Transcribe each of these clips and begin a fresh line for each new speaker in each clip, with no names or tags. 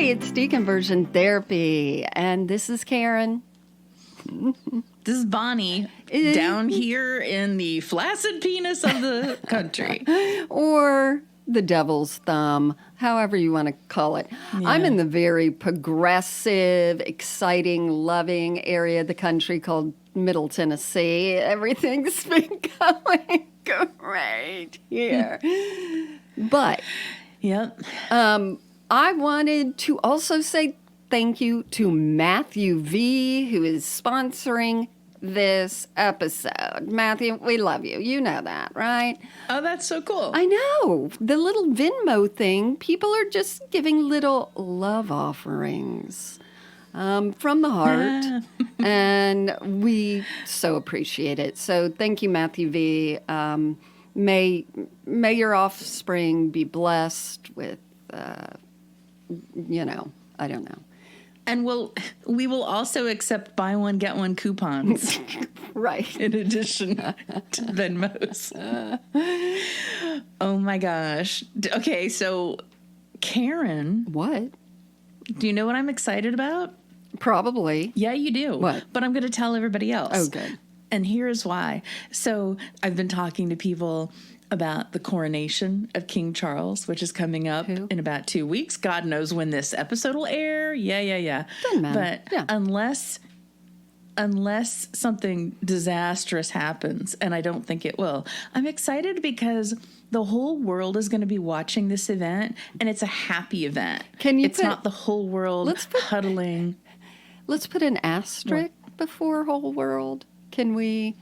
it's Deconversion Therapy, and this is Karen.
This is Bonnie, down here in the flaccid penis of the country.
Or the devil's thumb, however you want to call it.
Yeah.
I'm in the very progressive, exciting, loving area of the country called Middle Tennessee. Everything's been going great here. But
Yep.
I wanted to also say thank you to Matthew V., who is sponsoring this episode. Matthew, we love you. You know that, right?
Oh, that's so cool.
I know. The little Venmo thing, people are just giving little love offerings from the heart. And we so appreciate it. So thank you, Matthew V. May your offspring be blessed with, I don't know.
And we will also accept buy one, get one coupons.
Right.
In addition to Venmos. Oh my gosh. Okay, so Karen.
What?
Do you know what I'm excited about?
Probably.
Yeah, you do.
What?
But I'm going to tell everybody else.
Oh, good.
And here's why. So I've been talking to people about the coronation of King Charles, which is coming up in about 2 weeks. God knows when this episode will air. Yeah.
Doesn't matter.
But unless something disastrous happens, and I don't think it will, I'm excited because the whole world is going to be watching this event, and it's a happy event. It's not the whole world huddling.
Let's put an asterisk before whole world. Can we?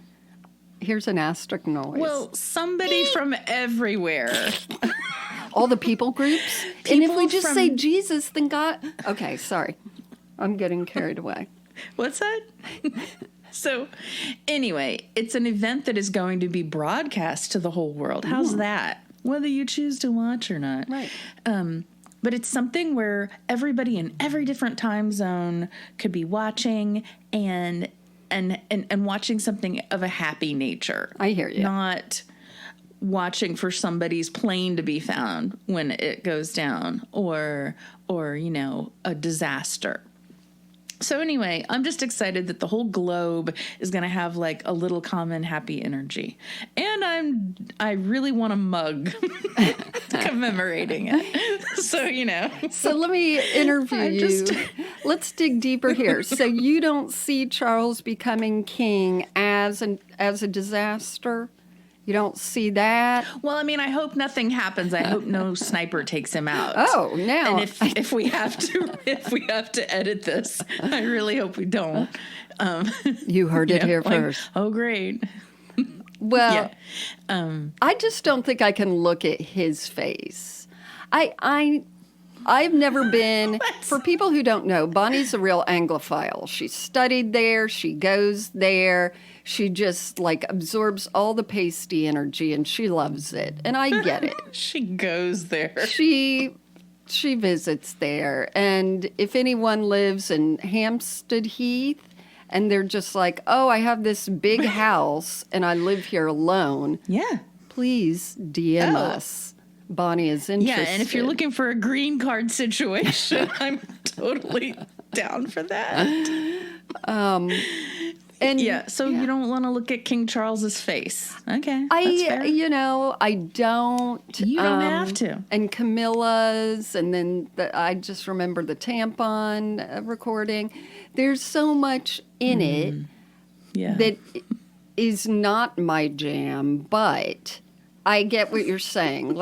Here's an asterisk noise.
Well, somebody from everywhere.
All the people groups? And if we just say Jesus, then God... Okay, sorry. I'm getting carried away.
What's that? So, anyway, it's an event that is going to be broadcast to the whole world. How's that? Whether you choose to watch or not.
Right.
But it's something where everybody in every different time zone could be watching and watching something of a happy nature.
I hear you.
Not watching for somebody's plane to be found when it goes down or a disaster. So anyway, I'm just excited that the whole globe is going to have like a little common happy energy. And I really want a mug commemorating it. So,
So let me interview you. Let's dig deeper here. So you don't see Charles becoming king as a disaster? You don't see that?
Well, I mean, I hope nothing happens. I hope no sniper takes him out.
Oh, now.
And if we have to edit this, I really hope we don't.
You heard it here first.
Oh, great.
Well, I just don't think I can look at his face. I've never been, for people who don't know, Bonnie's a real Anglophile. She studied there. She goes there. She just absorbs all the pasty energy and she loves it. And I get it.
She goes there.
She visits there. And if anyone lives in Hampstead Heath and they're just like, oh, I have this big house and I live here alone.
Yeah.
Please DM us. Bonnie is interested.
Yeah, and if you're looking for a green card situation, I'm totally down for that.
And
you don't want to look at King Charles's face. Okay.
I don't.
You don't have to.
And Camilla's, and then I just remember the tampon recording. There's so much in it that is not my jam, but I get what you're saying.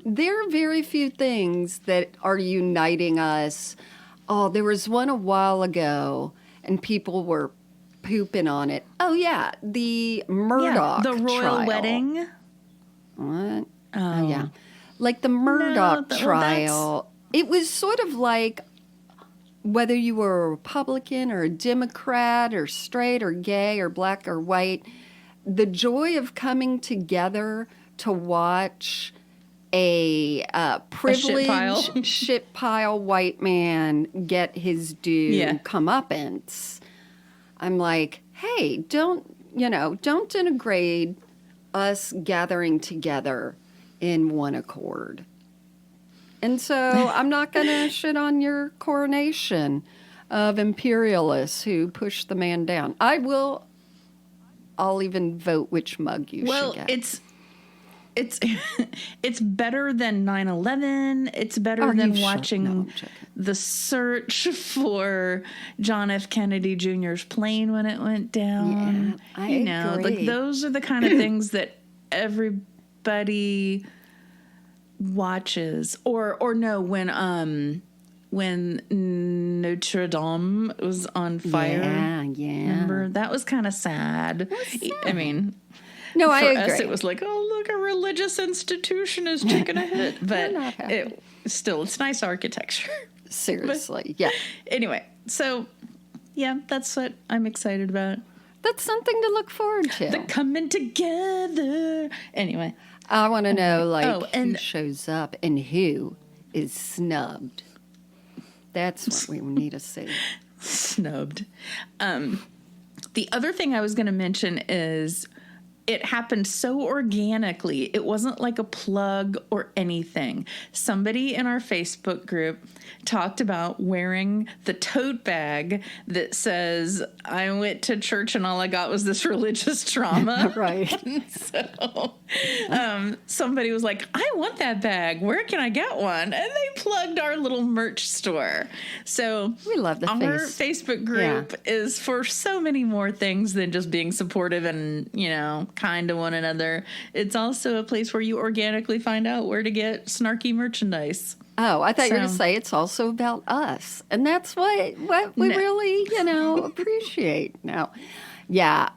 There are very few things that are uniting us. Oh, there was one a while ago, and people were pooping on it. Oh, yeah, the Murdoch
the royal
trial.
wedding.
What? Oh, yeah. The Murdoch trial. It was sort of like whether you were a Republican or a Democrat or straight or gay or black or white, the joy of coming together to watch a privileged shit pile white man get his due comeuppance. I'm like, hey, don't denigrate us gathering together in one accord. And so I'm not going to shit on your coronation of imperialists who pushed the man down. I'll even vote which mug you should get.
It's better than 9/11. It's better than watching the search for John F. Kennedy Jr.'s plane when it went down.
Yeah, I agree.
Like those are the kind of things that everybody watches. Or no, when Notre Dame was on fire.
Yeah.
Remember? That was kind of sad. I mean,
no, I
for
agree.
us, it was like, oh, look, a religious institution is taking a hit. But it's nice architecture.
Seriously, yeah.
Anyway, so, yeah, that's what I'm excited about.
That's something to look forward to.
The coming together. Anyway.
I want to know, who shows up and who is snubbed. That's what we need to see.
Snubbed. The other thing I was going to mention is it happened so organically. It wasn't like a plug or anything. Somebody in our Facebook group talked about wearing the tote bag that says, I went to church and all I got was this religious trauma.
Right.
So somebody was like, I want that bag. Where can I get one? And they plugged our little merch store. So
we love the
our Facebook group is for so many more things than just being supportive and, kind to one another. It's also a place where you organically find out where to get snarky merchandise.
Oh, I thought you were going to say it's also about us. And that's what we really, appreciate. Now, yeah,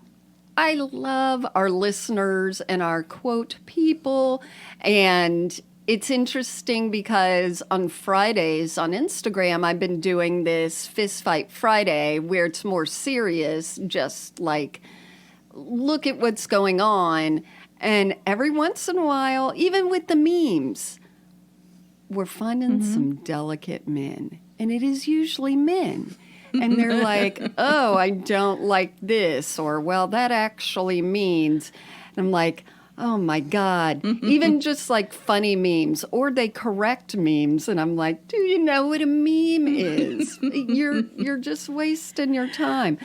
I love our listeners and our quote people. And it's interesting because on Fridays on Instagram, I've been doing this Fist Fight Friday where it's more serious, just like look at what's going on. And every once in a while, even with the memes, we're finding some delicate men. And it is usually men. And they're like, oh, I don't like this. Or, well, that actually means. And I'm like, oh, my God. Even just like funny memes. Or they correct memes. And I'm like, do you know what a meme is? You're just wasting your time.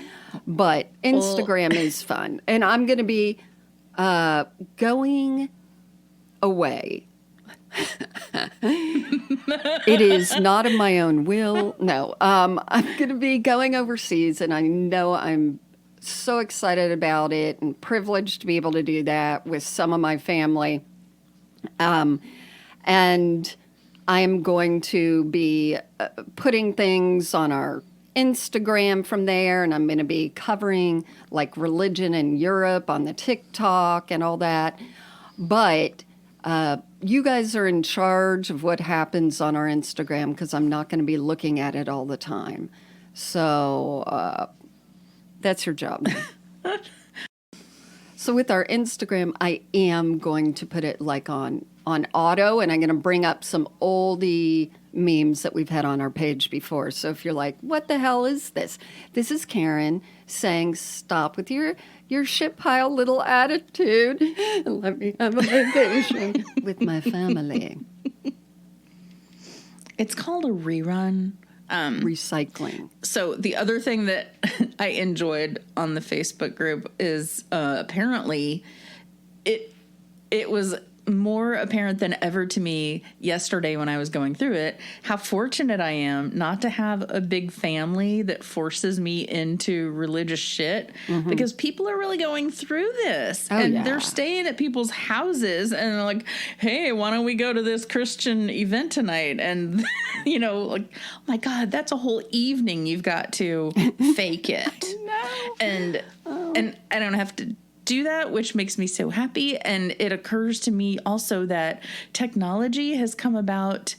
But Instagram is fun. And I'm going to be going away. It is not of my own will. No, I'm going to be going overseas, and I know I'm so excited about it and privileged to be able to do that with some of my family. And I'm going to be putting things on our Instagram from there, and I'm going to be covering like religion in Europe on the TikTok and all that. But you guys are in charge of what happens on our Instagram because I'm not going to be looking at it all the time. So that's your job. So with our Instagram, I am going to put it like on auto, and I'm going to bring up some oldie memes that we've had on our page before. So if you're like, what the hell is this? This is Karen saying, stop with your shit pile little attitude and let me have a vacation with my family.
It's called a rerun.
Recycling.
So the other thing that I enjoyed on the Facebook group is apparently it was more apparent than ever to me yesterday when I was going through it, how fortunate I am not to have a big family that forces me into religious shit, because people are really going through this and they're staying at people's houses and they're like, hey, why don't we go to this Christian event tonight? And, like, oh my God, that's a whole evening you've got to fake it. And I don't have to do that, which makes me so happy. And it occurs to me also that technology has come about,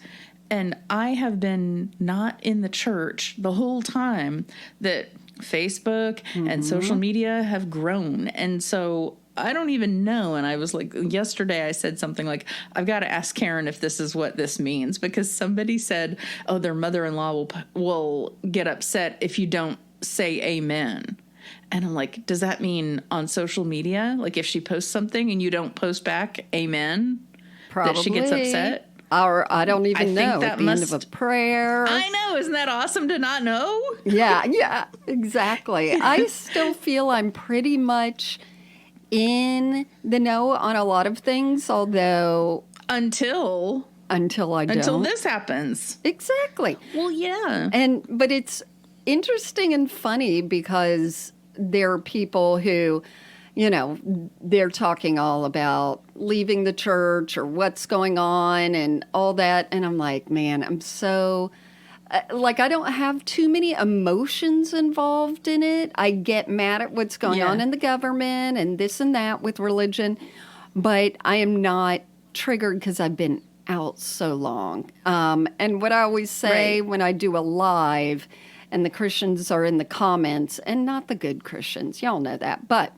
and I have been not in the church the whole time that Facebook and social media have grown. And so I don't even know. And I was like, yesterday I said something like, I've got to ask Karen if this is what this means, because somebody said, oh, their mother-in-law will get upset if you don't say amen. And I'm like, does that mean on social media? Like if she posts something and you don't post back, amen,
Probably.
that she gets upset?
Or I don't even
think
know.
that
At the end of a prayer.
I know. Isn't that awesome to not know?
Yeah, exactly. I still feel I'm pretty much in the know on a lot of things, although until I don't.
Until this happens.
Exactly.
Well, yeah.
But it's interesting and funny because there are people who, they're talking all about leaving the church or what's going on and all that. And I'm like, man, I'm so, I don't have too many emotions involved in it. I get mad at what's going on in the government and this and that with religion, but I am not triggered because I've been out so long. And what I always say when I do a live and the Christians are in the comments, and not the good Christians, y'all know that, but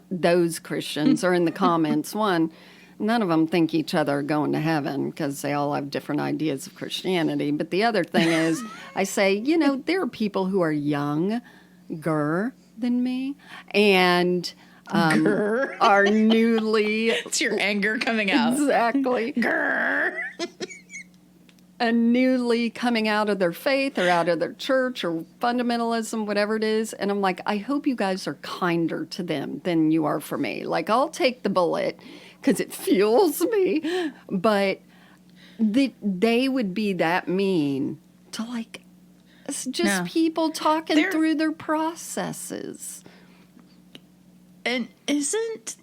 those Christians are in the comments. One, none of them think each other are going to heaven because they all have different ideas of Christianity. But the other thing is, I say, there are people who are younger than me and are newly...
It's your anger coming out.
Exactly.
Grr.
And newly coming out of their faith or out of their church or fundamentalism, whatever it is. And I'm like, I hope you guys are kinder to them than you are for me. I'll take the bullet because it fuels me. But they would be that mean to it's just people talking through their processes.
And isn't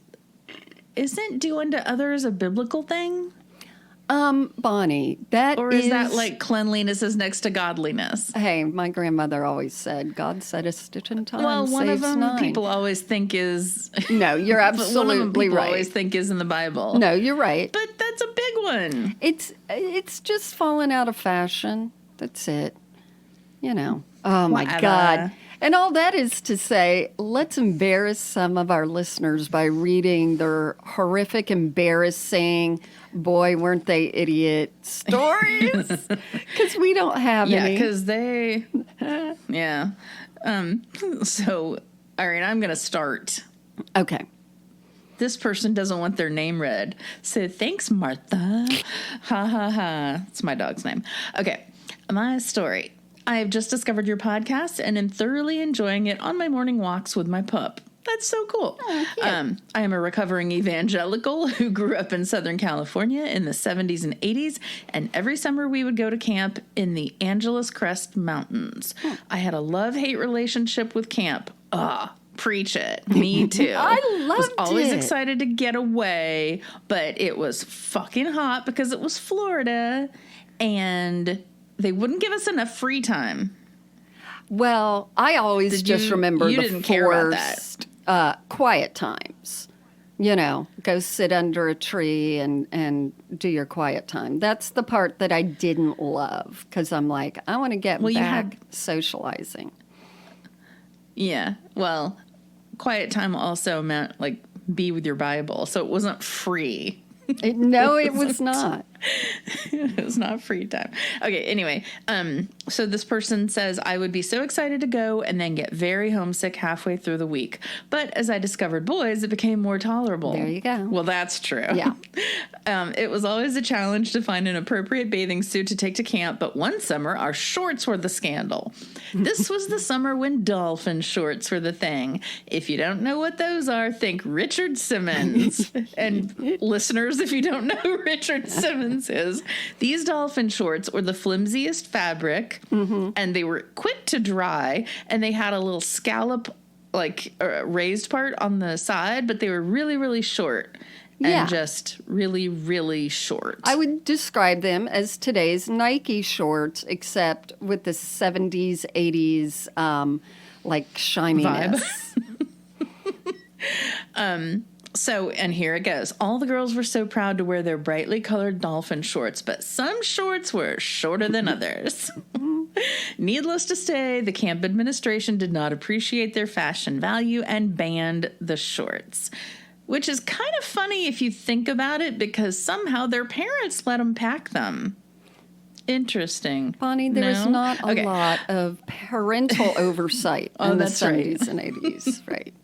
doing to others a biblical thing?
Bonnie,
or is that cleanliness is next to godliness?
Hey, my grandmother always said, God set a stitch in time.
Well, one
saves
of them
nine.
people always think is
no, you're absolutely
one of them people
right.
Always think is in the Bible.
No, you're right.
But that's a big one.
It's just fallen out of fashion. That's it. Oh my God. And all that is to say, let's embarrass some of our listeners by reading their horrific, embarrassing, boy, weren't they idiot stories? Because we don't have any.
Yeah, because they, yeah. So, all right, I'm going to start.
Okay.
This person doesn't want their name read. So, thanks, Martha. Ha, ha, ha. It's my dog's name. Okay, my story. I have just discovered your podcast and am thoroughly enjoying it on my morning walks with my pup. That's so cool.
Oh,
I am a recovering evangelical who grew up in Southern California in the 70s and 80s, and every summer we would go to camp in the Angeles Crest Mountains. I had a love-hate relationship with camp. Preach it. Me too.
I loved
was always
it.
excited to get away, but it was fucking hot because it was Florida, and they wouldn't give us enough free time.
Well, I always remember
you
the
didn't care about that.
Quiet times. Go sit under a tree and do your quiet time. That's the part that I didn't love because I'm like, I want to get back socializing.
Yeah. Well, quiet time also meant be with your Bible. So it wasn't free.
No, it was not.
It was not free time. Okay, anyway, so this person says, I would be so excited to go and then get very homesick halfway through the week. But as I discovered boys, it became more tolerable.
There you go.
Well, that's true.
Yeah.
It was always a challenge to find an appropriate bathing suit to take to camp, but one summer, our shorts were the scandal. This was the summer when dolphin shorts were the thing. If you don't know what those are, think Richard Simmons. And listeners, if you don't know who Richard Simmons is, these dolphin shorts were the flimsiest fabric, and they were quick to dry, and they had a little scallop, raised part on the side, but they were really, really short. And just really, really short.
I would describe them as today's Nike shorts, except with the 70s, 80s, shininess.
Vibe. So, and here it goes. All the girls were so proud to wear their brightly colored dolphin shorts, but some shorts were shorter than others. Needless to say, the camp administration did not appreciate their fashion value and banned the shorts. Which is kind of funny if you think about it, because somehow their parents let them pack them. Interesting.
Bonnie, there was not a lot of parental oversight in the 70s and 80s, right?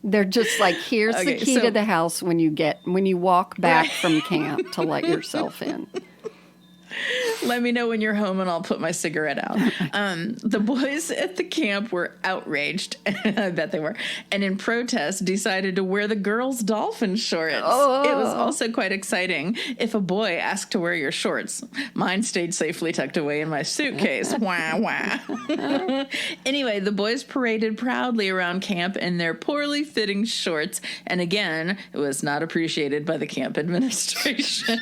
They're just here's the key to the house when you walk back from camp to let yourself in.
Let me know when you're home and I'll put my cigarette out. The boys at the camp were outraged. I bet they were. And in protest, decided to wear the girls' dolphin shorts. Oh. It was also quite exciting if a boy asked to wear your shorts. Mine stayed safely tucked away in my suitcase. Wah, wah. Anyway, the boys paraded proudly around camp in their poorly fitting shorts. And again, it was not appreciated by the camp administration.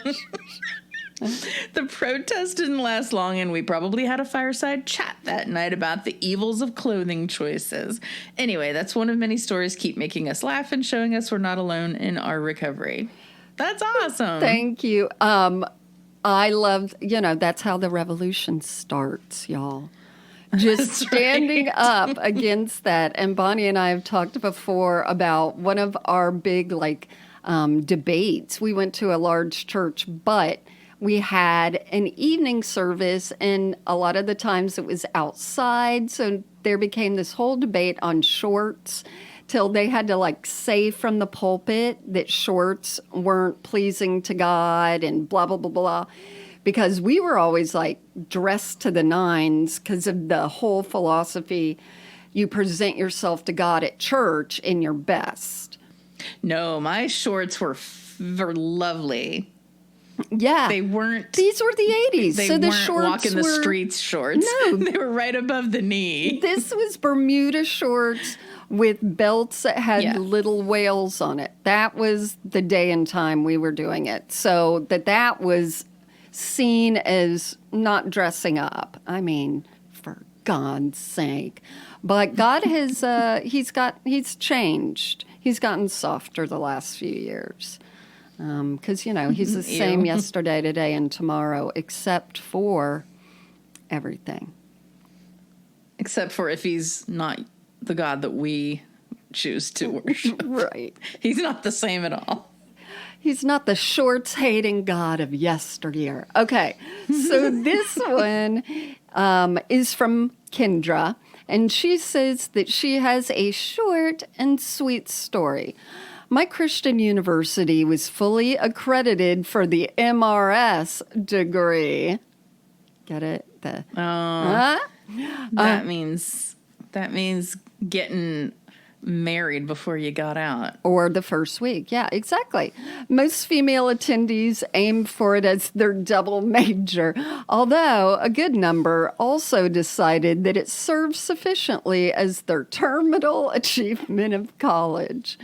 The protest didn't last long, and we probably had a fireside chat that night about the evils of clothing choices. Anyway, that's one of many stories keep making us laugh and showing us we're not alone in our recovery. That's awesome.
Thank you. I love, that's how the revolution starts, y'all. Just standing up against that. And Bonnie and I have talked before about one of our big, debates. We went to a large church, but we had an evening service, and a lot of the times it was outside. So there became this whole debate on shorts till they had to say from the pulpit that shorts weren't pleasing to God and blah, blah, blah, blah. Because we were always dressed to the nines because of the whole philosophy. You present yourself to God at church in your best.
No, my shorts were lovely.
Yeah.
They weren't.
These were the 80s.
They
so the
weren't
shorts
walking the streets shorts.
No.
They were right above the knee.
This was Bermuda shorts with belts that had little whales on it. That was the day and time we were doing it. So that was seen as not dressing up. I mean, for God's sake. But God has, he's changed. He's gotten softer the last few years. Because, he's the same yesterday, today, and tomorrow, except for everything.
Except for if he's not the God that we choose to worship.
Right.
He's not the same at all.
He's not the shorts-hating God of yesteryear. Okay, so this one is from Kendra, and she says that she has a short and sweet story. My Christian university was fully accredited for the MRS degree. Get it?
That means getting married before you got out.
Or the first week. Yeah, exactly. Most female attendees aim for it as their double major, although a good number also decided that it served sufficiently as their terminal achievement of college.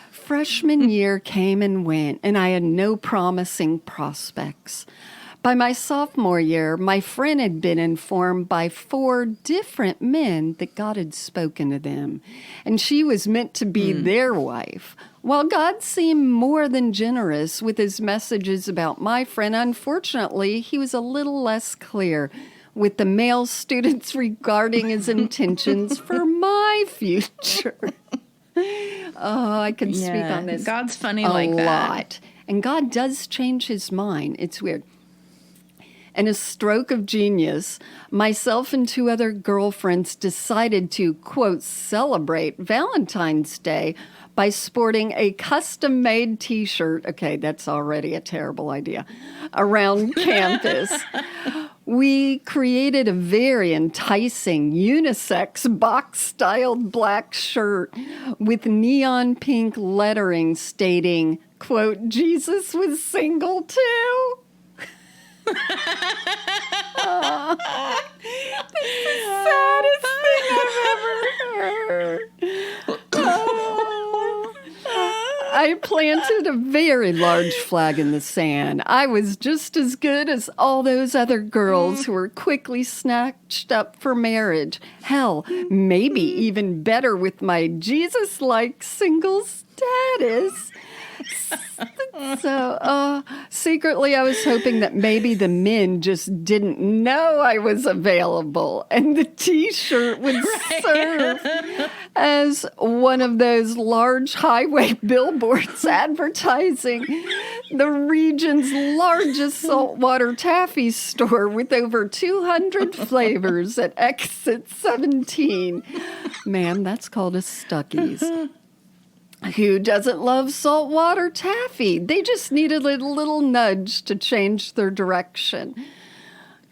Freshman year came and went, and I had no promising prospects. By my sophomore year, my friend had been informed by 4 different men that God had spoken to them, and she was meant to be their wife. While God seemed more than generous with his messages about my friend, unfortunately, he was a little less clear with the male students regarding his intentions for my future. Oh, I can speak on this.
God's funny like that.
A lot. And God does change his mind. It's weird. In a stroke of genius, myself and 2 other girlfriends decided to, quote, celebrate Valentine's Day by sporting a custom-made T-shirt. Okay, that's already a terrible idea. Around campus. We created a very enticing unisex box-styled black shirt with neon pink lettering stating, quote, Jesus was single too. Oh, that's the saddest thing I've ever heard. I planted a very large flag in the sand. I was just as good as all those other girls who were quickly snatched up for marriage. Hell, maybe even better with my Jesus-like single status. So, secretly, I was hoping that maybe the men just didn't know I was available, and the T-shirt would serve as one of those large highway billboards advertising the region's largest saltwater taffy store with over 200 flavors at exit 17. Ma'am, that's called a Stuckey's. Who doesn't love saltwater taffy? They just needed a little nudge to change their direction.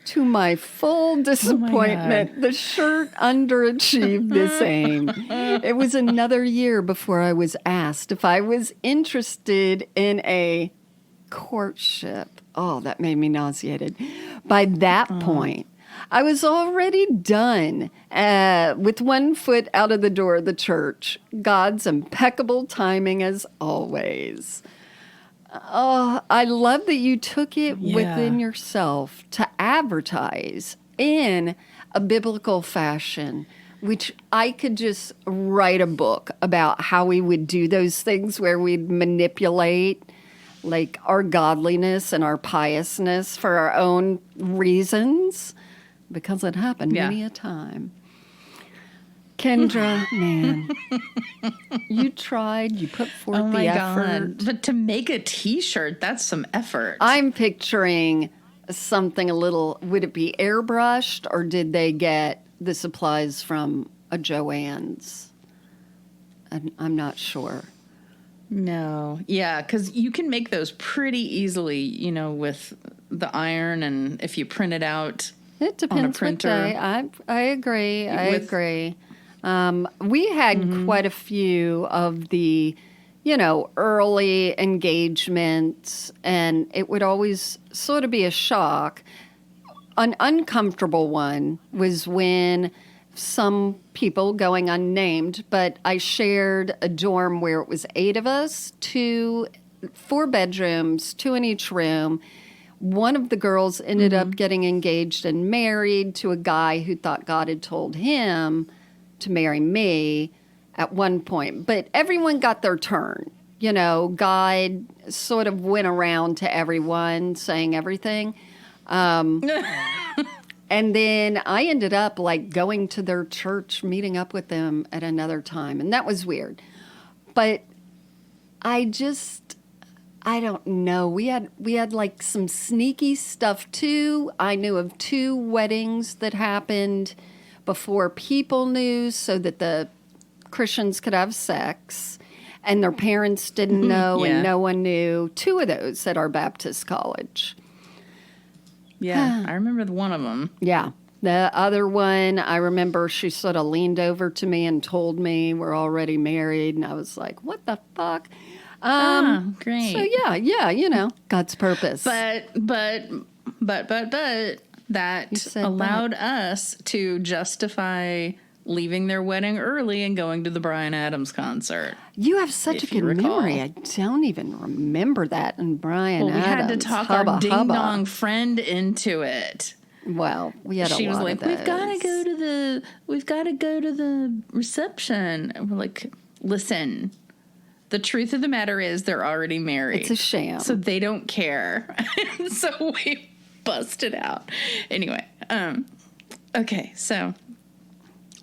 To my full disappointment, the shirt underachieved this aim. It was another year before I was asked if I was interested in a courtship. Oh, that made me nauseated. By that point, I was already done with one foot out of the door of the church. God's impeccable timing as always. Oh, I love that you took it within yourself to advertise in a biblical fashion, which I could just write a book about how we would do those things where we'd manipulate like our godliness and our piousness for our own reasons, because it happened many a time. Kendra, man, you tried, you put forth the effort.
God. But to make a t-shirt, that's some effort.
I'm picturing something a little, would it be airbrushed or did they get the supplies from a Joann's? I'm not sure.
No. Yeah, because you can make those pretty easily, you know, with the iron and if you print it out
it depends
on a printer.
What day. I agree. I agree. We had quite a few of the, you know, early engagements, and it would always sort of be a shock. An uncomfortable one was when some people, going unnamed, but I shared a dorm where it was 8 of us, 4 bedrooms, 2 in each room. One of the girls ended up getting engaged and married to a guy who thought God had told him to marry me at one point. But everyone got their turn. You know, God sort of went around to everyone saying everything. And then I ended up like going to their church, meeting up with them at another time. And that was weird. But I don't know. We had like some sneaky stuff too. I knew of 2 weddings that happened before people knew, so that the Christians could have sex, and their parents didn't know, and no one knew. 2 of those at our Baptist college.
Yeah, I remember one of them.
Yeah. The other one, I remember she sort of leaned over to me and told me we're already married, and I was like, what the fuck?
Great.
So yeah, you know, God's purpose.
But that allowed us to justify leaving their wedding early and going to the Bryan Adams concert.
You have such a good memory. I don't even remember that. And Bryan Adams.
We had to talk our ding-dong friend into it.
Well, we had
She
a
was
lot
like,
of those.
we've got to go to the reception. And we're like, listen, the truth of the matter is they're already married.
It's a sham.
So they don't care. So we busted out. Anyway, okay, so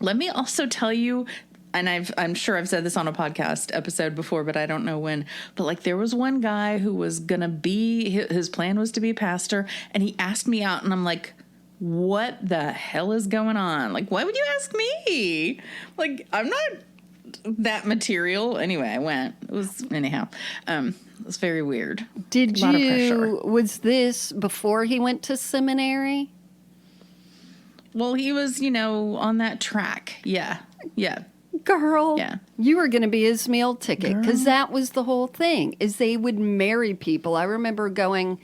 let me also tell you, and I'm sure I've said this on a podcast episode before, but I don't know when, but like there was one guy who was going to be, his plan was to be a pastor, and he asked me out, and I'm like, what the hell is going on? Like, why would you ask me? Like, I'm not that material. Anyway, I went. It was very weird.
Did you, was this before he went to seminary?
Well, he was, you know, on that track. Yeah.
Girl, you were going to be his meal ticket, because that was the whole thing, is they would marry people. I remember going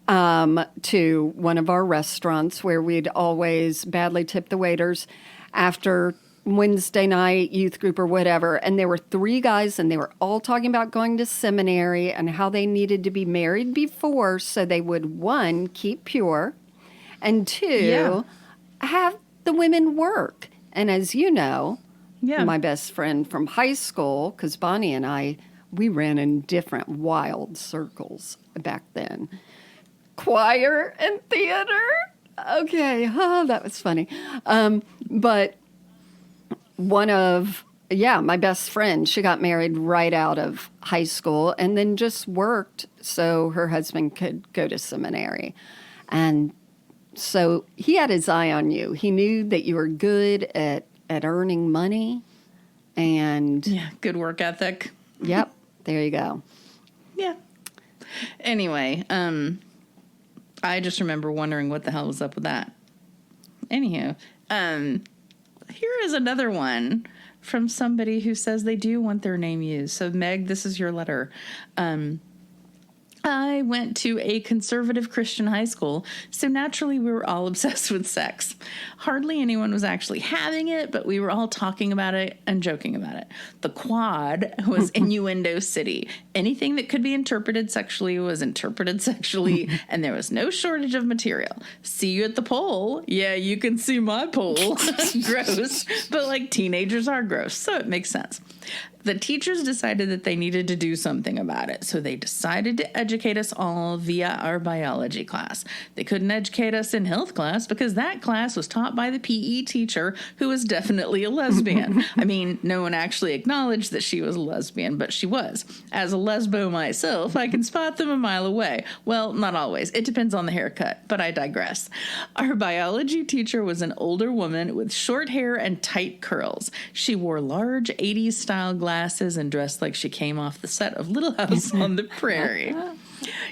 to one of our restaurants where we'd always badly tip the waiters after Wednesday night, youth group or whatever, and there were 3 guys, and they were all talking about going to seminary and how they needed to be married before so they would, 1, keep pure, and 2, have the women work. And as you know, my best friend from high school, because Bonnie and I, we ran in different wild circles back then. Choir and theater. Okay, that was funny. But one of, my best friend, she got married right out of high school and then just worked so her husband could go to seminary. And so he had his eye on you. He knew that you were good at earning money and...
Yeah, good work ethic.
Yep, there you go.
Yeah. Anyway, I just remember wondering what the hell was up with that. Anywho, here is another one from somebody who says they do want their name used. So, Meg, this is your letter. I went to a conservative Christian high school, so naturally we were all obsessed with sex. Hardly anyone was actually having it, but we were all talking about it and joking about it. The quad was innuendo city. Anything that could be interpreted sexually was interpreted sexually, and there was no shortage of material. See you at the pole. Yeah, you can see my pole. Gross. But like teenagers are gross, so it makes sense. The teachers decided that they needed to do something about it, so they decided to educate us all via our biology class. They couldn't educate us in health class because that class was taught by the PE teacher, who was definitely a lesbian. I mean, no one actually acknowledged that she was a lesbian, but she was. As a lesbo myself, I can spot them a mile away. Well, not always. It depends on the haircut, but I digress. Our biology teacher was an older woman with short hair and tight curls. She wore large 80s-style glasses and dressed like she came off the set of Little House on the Prairie.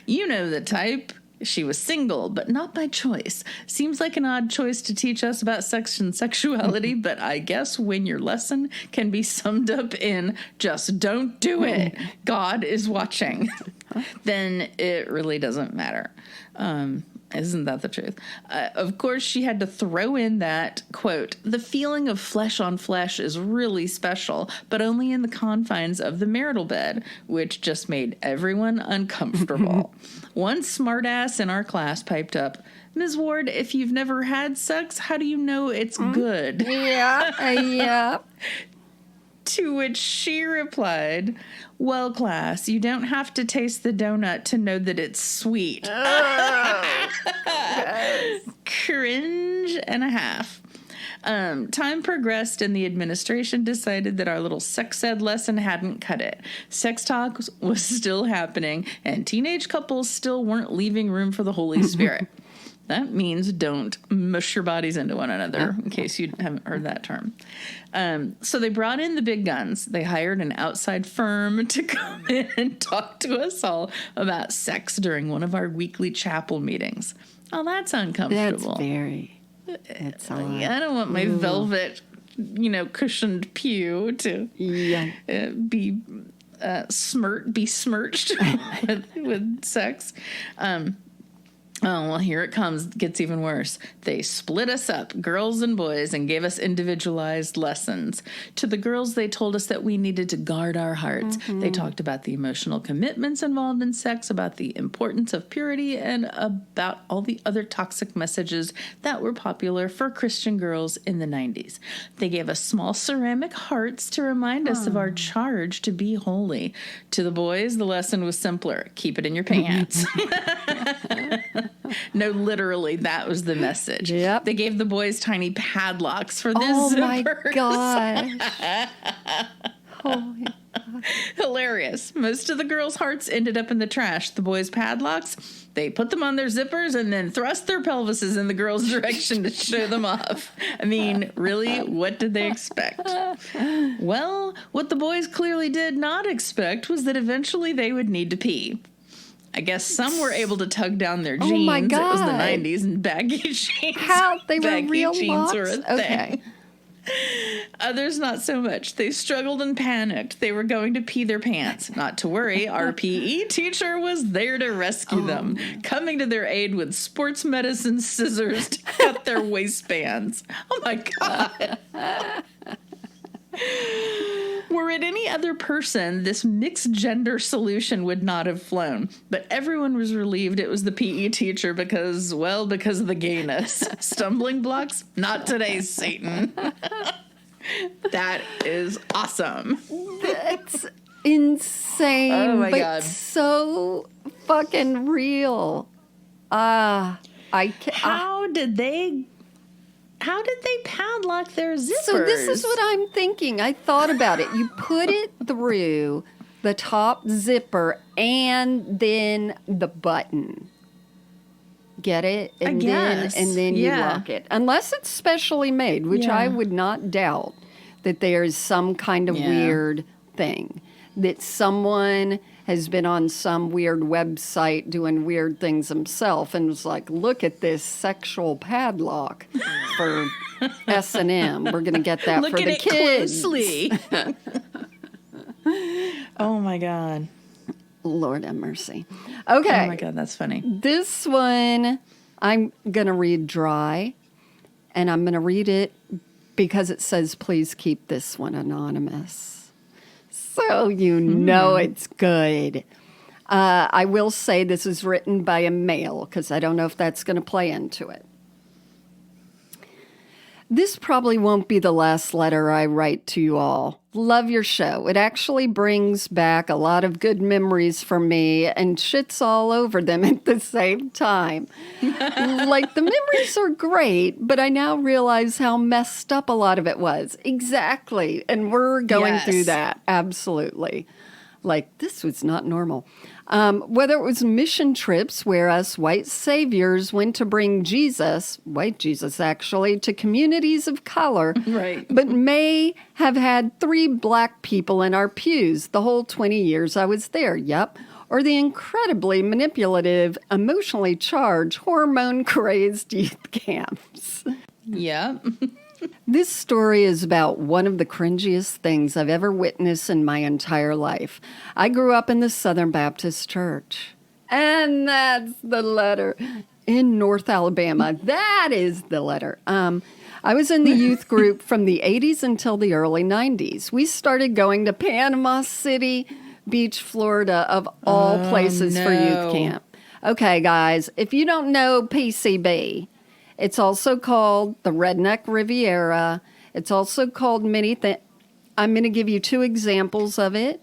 You know the type. She was single, but not by choice. Seems like an odd choice to teach us about sex and sexuality, but I guess when your lesson can be summed up in just don't do it, God is watching, then it really doesn't matter. Isn't that the truth? Of course, she had to throw in that, quote, the feeling of flesh on flesh is really special, but only in the confines of the marital bed, which just made everyone uncomfortable. One smartass in our class piped up, Ms. Ward, if you've never had sex, how do you know it's good?
Yeah.
To which she replied, well, class, you don't have to taste the donut to know that it's sweet. Cringe and a half. Time progressed and the administration decided that our little sex ed lesson hadn't cut it. Sex talk was still happening and teenage couples still weren't leaving room for the Holy Spirit. That means don't mush your bodies into one another, in case you haven't heard that term. So they brought in the big guns. They hired an outside firm to come in and talk to us all about sex during one of our weekly chapel meetings. Oh, that's uncomfortable.
That's very. It's odd.
I don't want my velvet, cushioned pew to be smirched with sex. Oh, well, here it comes. It gets even worse. They split us up, girls and boys, and gave us individualized lessons. To the girls, they told us that we needed to guard our hearts. Mm-hmm. They talked about the emotional commitments involved in sex, about the importance of purity, and about all the other toxic messages that were popular for Christian girls in the 90s. They gave us small ceramic hearts to remind us of our charge to be holy. To the boys, the lesson was simpler. Keep it in your pants. No, literally, that was the message.
Yep.
They gave the boys tiny padlocks for this.
Oh, my gosh. Holy God.
Hilarious. Most of the girls' hearts ended up in the trash. The boys' padlocks, they put them on their zippers and then thrust their pelvises in the girls' direction to show them off. I mean, really, what did they expect? Well, what the boys clearly did not expect was that eventually they would need to pee. I guess some were able to tug down their jeans.
Oh my God.
It was the 90s and baggy jeans.
How? They were
baggy
real
jeans
locks?
were a thing.
Okay.
Others not so much. They struggled and panicked. They were going to pee their pants. Not to worry, our PE teacher was there to rescue them, coming to their aid with sports medicine scissors to cut their waistbands. Oh my God. Were it any other person, this mixed gender solution would not have flown. But everyone was relieved it was the PE teacher because of the gayness. Stumbling blocks? Not today, Satan. That is awesome.
That's insane.
Oh my
but
God.
So fucking real. How
did they padlock their zippers?
So this is what I'm thinking. I thought about it. You put it through the top zipper and then the button. Get it? And
I guess.
Then you lock it. Unless it's specially made, which I would not doubt that there's some kind of weird thing. that someone has been on some weird website doing weird things himself and was like, look at this sexual padlock for S&M. We're going to get that
Look
for
at
the
it
kids.
closely. Oh, my God.
Lord have mercy. Okay.
Oh, my God, that's funny.
This one I'm going to read dry, and I'm going to read it because it says, please keep this one anonymous. So you know it's good. I will say this is written by a male because I don't know if that's going to play into it. This probably won't be the last letter I write to you all. Love your show. It actually brings back a lot of good memories for me and shits all over them at the same time. Like, the memories are great, but I now realize how messed up a lot of it was. Exactly. And we're going through that. Absolutely. Like, this was not normal. Whether it was mission trips where us white saviors went to bring Jesus, white Jesus actually, to communities of color,
Right.
but may have had 3 black people in our pews the whole 20 years I was there, yep, or the incredibly manipulative, emotionally charged, hormone-crazed youth camps.
Yep.
This story is about one of the cringiest things I've ever witnessed in my entire life. I grew up in the Southern Baptist Church. And that's the letter. In North Alabama. That is the letter. I was in the youth group from the 80s until the early 90s. We started going to Panama City Beach, Florida, of all places for youth camp. Okay, guys, if you don't know PCB, it's also called the Redneck Riviera. It's also called I'm going to give you 2 examples of it.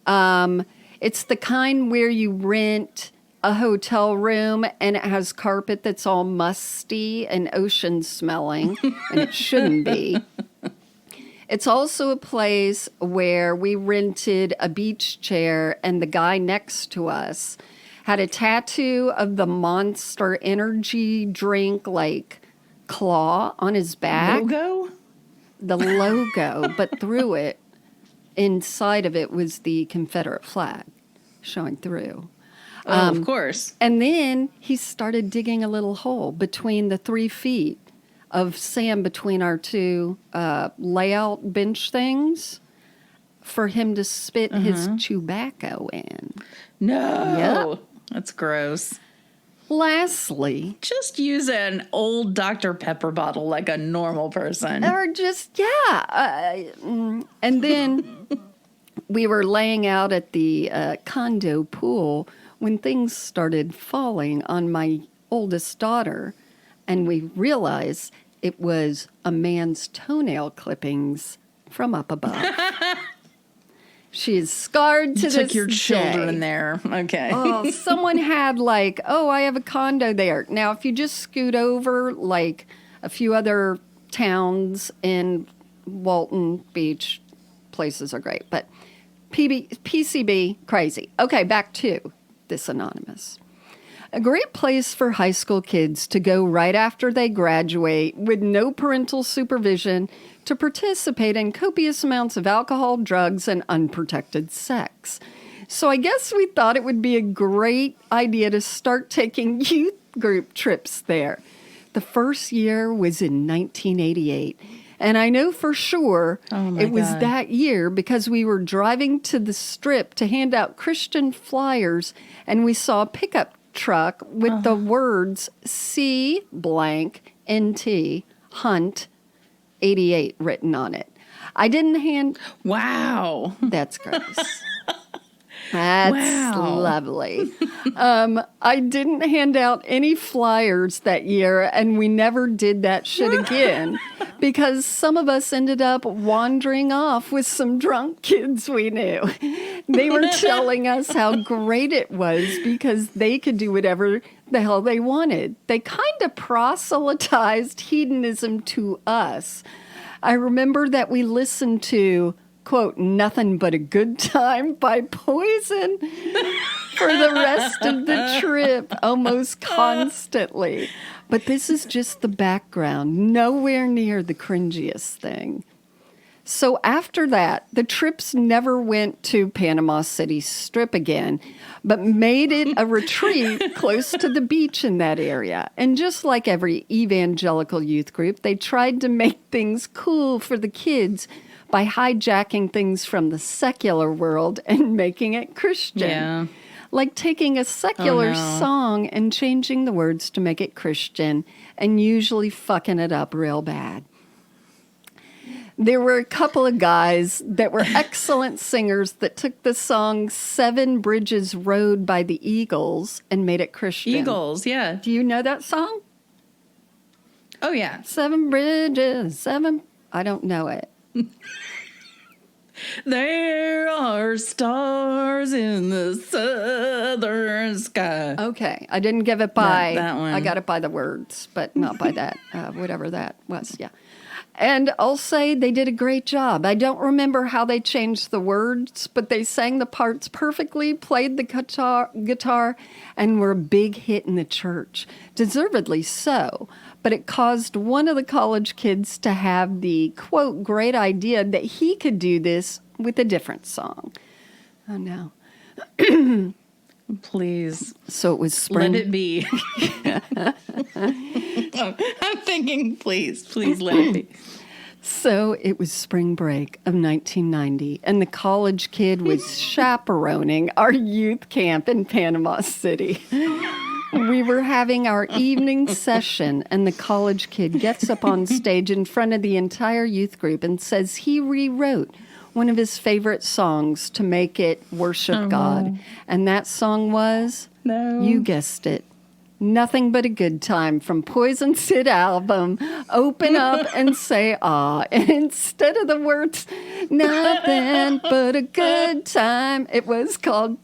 It's the kind where you rent a hotel room and it has carpet that's all musty and ocean smelling, and it shouldn't be. It's also a place where we rented a beach chair and the guy next to us had a tattoo of the Monster Energy drink, like, claw on his back.
Logo?
The logo, but through it, inside of it was the Confederate flag showing through.
Of course.
And then he started digging a little hole between the 3 feet of sand between our 2 layout bench things for him to spit his tobacco in.
No.
Yep.
That's gross.
Lastly,
Just use an old Dr. Pepper bottle like a normal person.
or just, and then we were laying out at the condo pool when things started falling on my oldest daughter, and we realized it was a man's toenail clippings from up above. She is scarred to this day.
You took your children there. Okay.
Oh, someone had I have a condo there. Now, if you just scoot over, like a few other towns in Walton Beach, places are great. But PCB, crazy. Okay, back to this anonymous. A great place for high school kids to go right after they graduate with no parental supervision to participate in copious amounts of alcohol, drugs, and unprotected sex. So I guess we thought it would be a great idea to start taking youth group trips there. The first year was in 1988. And I know for sure it was that year because we were driving to the Strip to hand out Christian flyers, and we saw a pickup truck with the words C blank NT Hunt 88 written on it. I didn't hand...
Wow.
That's gross. That's lovely. I didn't hand out any flyers that year, and we never did that shit again because some of us ended up wandering off with some drunk kids we knew. They were telling us how great it was because they could do whatever the hell they wanted. They kind of proselytized hedonism to us. I remember that we listened to, quote, Nothing But a Good Time by Poison for the rest of the trip, almost constantly. But this is just the background, nowhere near the cringiest thing. So after that, the trips never went to Panama City Strip again, but made it a retreat close to the beach in that area. And just like every evangelical youth group, they tried to make things cool for the kids by hijacking things from the secular world and making it Christian.
Yeah.
Like taking a secular song and changing the words to make it Christian and usually fucking it up real bad. There were a couple of guys that were excellent singers that took the song Seven Bridges Road by the Eagles and made it Christian.
Eagles, yeah.
Do you know that song?
Oh, yeah.
Seven bridges, seven. I don't know it.
There are stars in the southern sky.
Okay. I didn't give it by.
That one.
I got it by the words, but not by that. Whatever that was. Yeah. And I'll say they did a great job. I don't remember how they changed the words, but they sang the parts perfectly, played the guitar, and were a big hit in the church. Deservedly so. But it caused one of the college kids to have the, quote, great idea that he could do this with a different song. Oh, no.
Please.
So it was spring.
Let it be. I'm thinking, please let it be.
So it was spring break of 1990, and the college kid was chaperoning our youth camp in Panama City. We were having our evening session, and the college kid gets up on stage in front of the entire youth group and says he rewrote one of his favorite songs to make it worship God. And that song was, you guessed it, Nothing But a Good Time from Poison's hit album, Open Up and Say Ah. And instead of the words, nothing but a good time, it was called,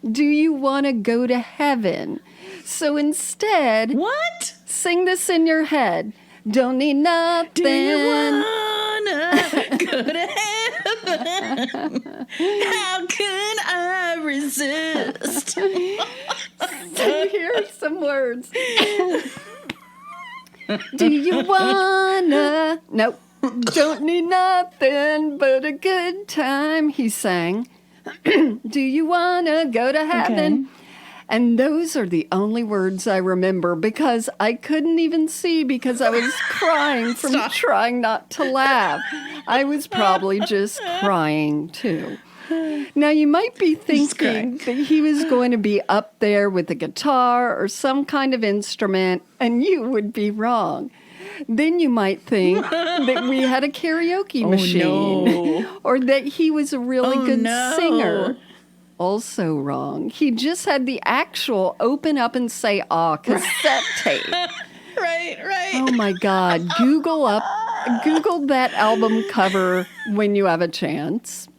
Do You Want to Go to Heaven? So instead,
What?
Sing this in your head. Don't need nothing.
Do you wanna go to heaven? How can I resist?
So here's some words. Do you wanna? Nope. Don't need nothing but a good time, he sang. Do you wanna go to heaven? Okay. And those are the only words I remember because I couldn't even see because I was crying from trying not to laugh. I was probably just crying too. Now, you might be thinking that he was going to be up there with a guitar or some kind of instrument, and you would be wrong. Then you might think that we had a karaoke machine or that he was a really good singer. Also wrong. He just had the actual Open Up and Say Ah cassette tape.
Right.
Oh my God. Google that album cover when you have a chance.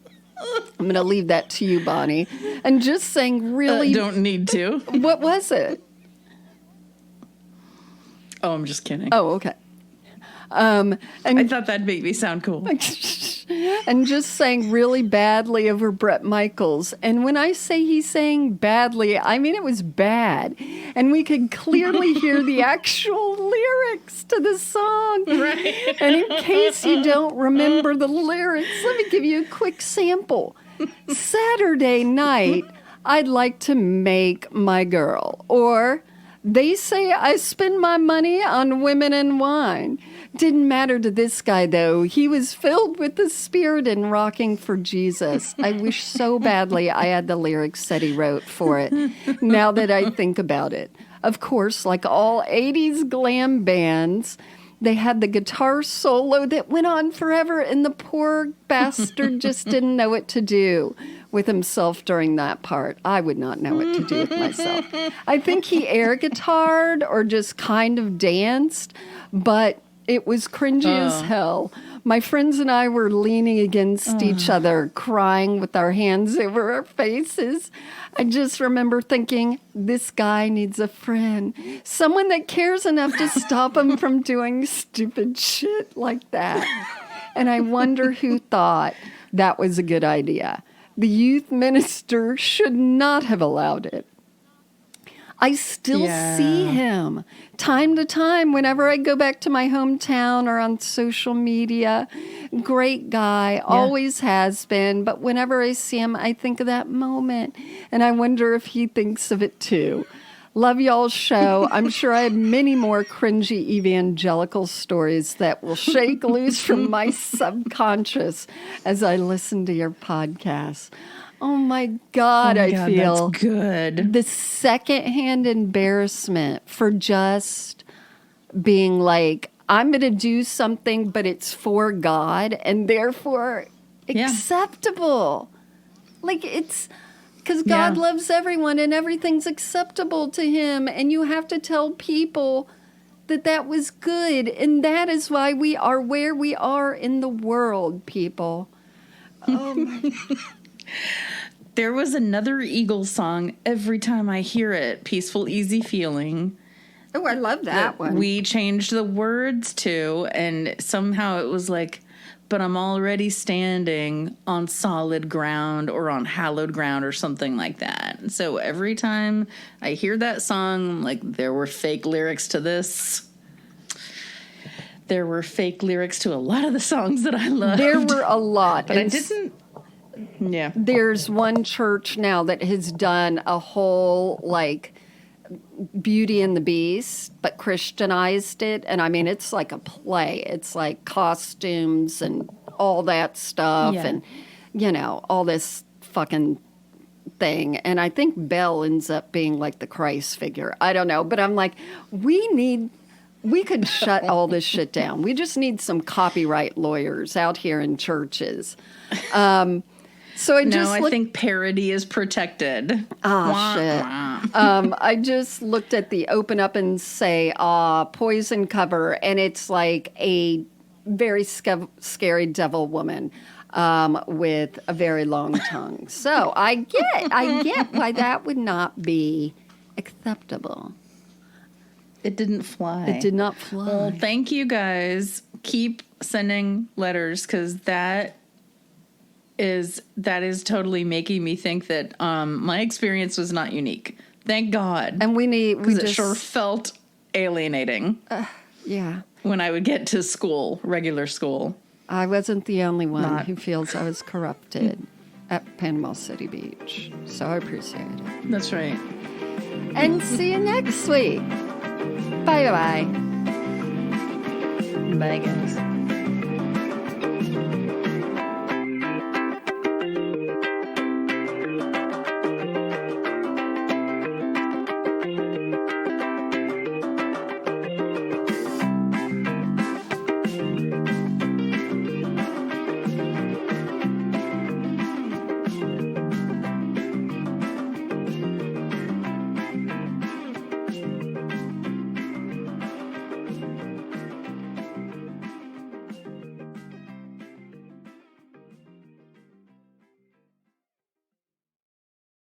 I'm going to leave that to you, Bonnie. And just saying really...
don't need to.
What was it?
Oh, I'm just kidding.
Oh, okay. And
I thought that'd make me sound cool.
And just sang really badly over Bret Michaels. And when I say he sang badly, I mean it was bad. And we could clearly hear the actual lyrics to the song.
Right.
And in case you don't remember the lyrics, let me give you a quick sample. Saturday night, I'd like to make my girl. Or, they say I spend my money on women and wine. Didn't matter to this guy, though. He was filled with the Spirit and rocking for Jesus. I wish so badly I had the lyrics that he wrote for it, now that I think about it. Of course, like all 80s glam bands, they had the guitar solo that went on forever, and the poor bastard just didn't know what to do with himself during that part. I would not know what to do with myself. I think he air guitared or just kind of danced, but it was cringy as hell. My friends and I were leaning against each other, crying with our hands over our faces. I just remember thinking, this guy needs a friend. Someone that cares enough to stop him from doing stupid shit like that. And I wonder who thought that was a good idea. The youth minister should not have allowed it. I still see him time to time whenever I go back to my hometown or on social media. Great guy, always has been. But whenever I see him, I think of that moment, and I wonder if he thinks of it too. Love y'all's show. I'm sure I have many more cringy evangelical stories that will shake loose from my subconscious as I listen to your podcast. Oh my God, I feel
that's good.
the secondhand embarrassment for just being like, I'm going to do something, but it's for God and therefore acceptable. Like it's... Because God loves everyone and everything's acceptable to him. And you have to tell people that that was good. And that is why we are where we are in the world, people. Oh, my.
There was another Eagles song every time I hear it, Peaceful, Easy Feeling.
Oh, I love that one.
We changed the words to, and somehow it was like, but I'm already standing on solid ground or on hallowed ground or something like that. So every time I hear that song, I'm like, there were fake lyrics to this. There were fake lyrics to a lot of the songs that I loved.
There were a lot.
But I didn't. Yeah.
There's one church now that has done a whole, like, Beauty and the Beast, but Christianized it. And I mean, it's like a play. It's like costumes and all that stuff and, you know, all this fucking thing. And I think Belle ends up being like the Christ figure. I don't know. But I'm like, we could shut all this shit down. We just need some copyright lawyers out here in churches. So I
think parody is protected.
Shit. I just looked at the Open Up and Say Poison cover, and it's like a very scary devil woman with a very long tongue. So I get why that would not be acceptable.
It didn't fly.
It did not fly.
Well, thank you guys. Keep sending letters because that is totally making me think that my experience was not unique. Thank God.
And
it sure felt alienating.
Yeah.
When I would get to school, regular school.
I wasn't the only one who feels I was corrupted at Panama City Beach. So I appreciate it.
That's right.
And see you next week. Bye-bye.
Bye, guys.